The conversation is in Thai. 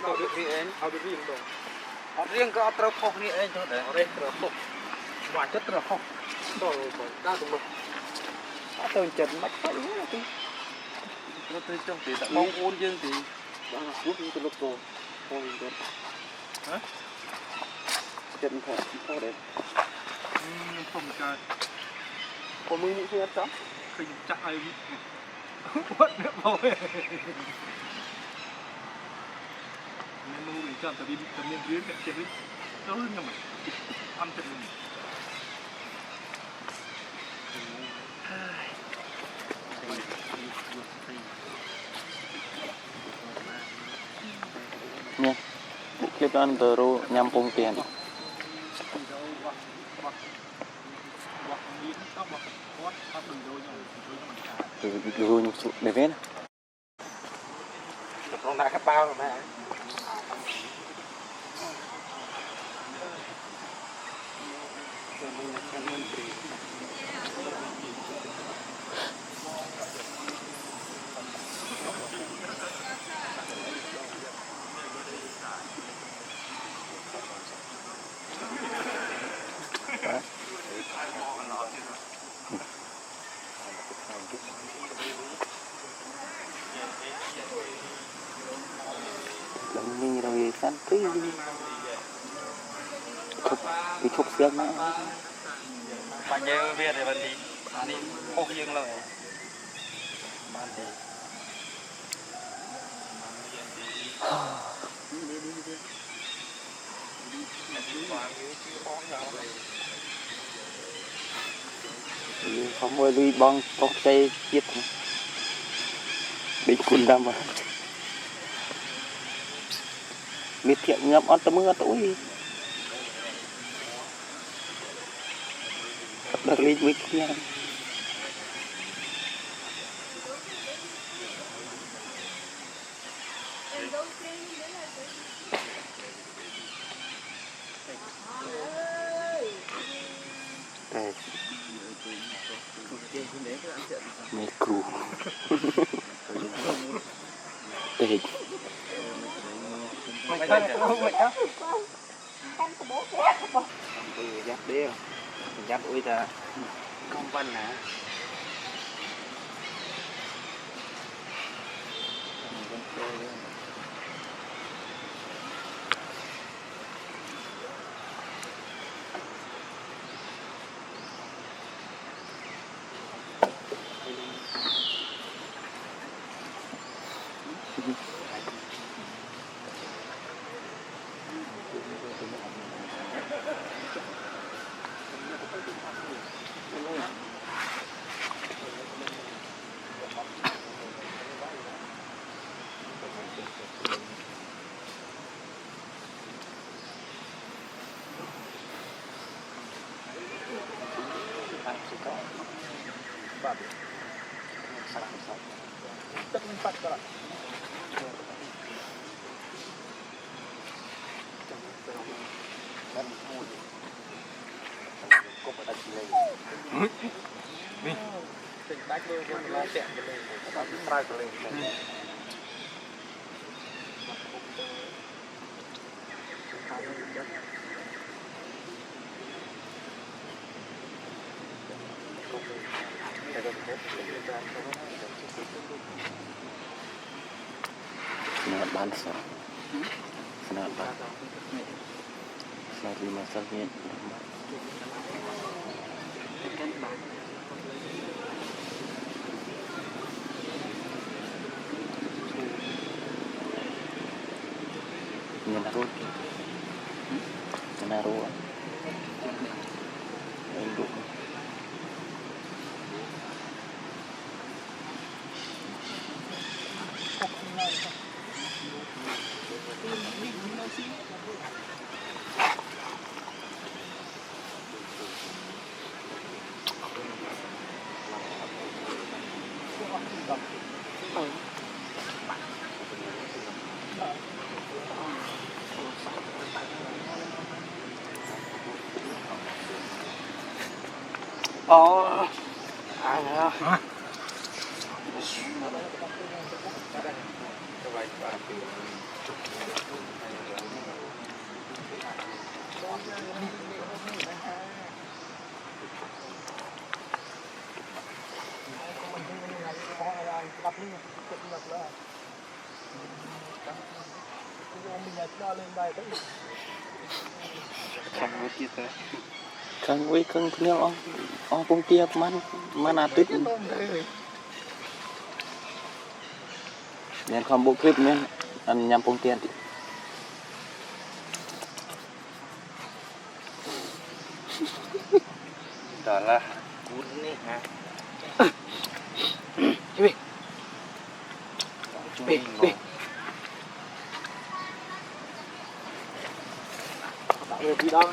เอาดูพี่เองเอาดูพี่ตรงเอาเรียงก็เอาเตาพกนี่เองเท่าไหร่เอาเรียงเตาพกหวานจะเตาพกต่อได้ตรงนู้นเอาเตาจัดมัดไปนี่นะพี่เราเตาจังตีแต่มองโอนยังตีบ้าพูดตัวโตพอยังโดนฮะจัดแผลพอเด็ดผมจะผมมือนี่คืออะไรจ๊ะเคยจับไอ้วัดเนี่ยพอเลยเมนูอีกจานแต่ดีแต่เนื้อเยอะเนี่ยเจ็บนิดเจ้าเรื่องยังไงทำเจ็บเลยเนี่ยคลิปนั้นตัวรู้ยำปงเตียนดูยุสุเดวินลงได้กระเป๋าแม่มีเราเองสั้นปีทุบไปทุบเสียงนะปัญญาเวียดเลยวันนี้อันนี้พกยังเลยบ้านดีเขาไม่ลุยบองตกใจยิบbị cùn đâm à miệt thiện ngập ăn tấm mưa tối đặc biệt với kia mày cù tệ mày thấy không mày đó giáp đeo giáp ui ta công văn nè Tempat kalau nih, tingkat tu pun latih boleh, tapi try boleh. Senat bangsa, senat bangsa, senat 5 cm. Menaruh, menaruh, induk. Oh, ayah. Coba Cất mặt là mình nhặt ra lên bài đấy. Không có chia sẻ. Không với không theo ông công ty man à tuyết. Nên không bộ clip nên anh nhằm công tiền thì. Đó là cút này hả? Đi. Đi đâu?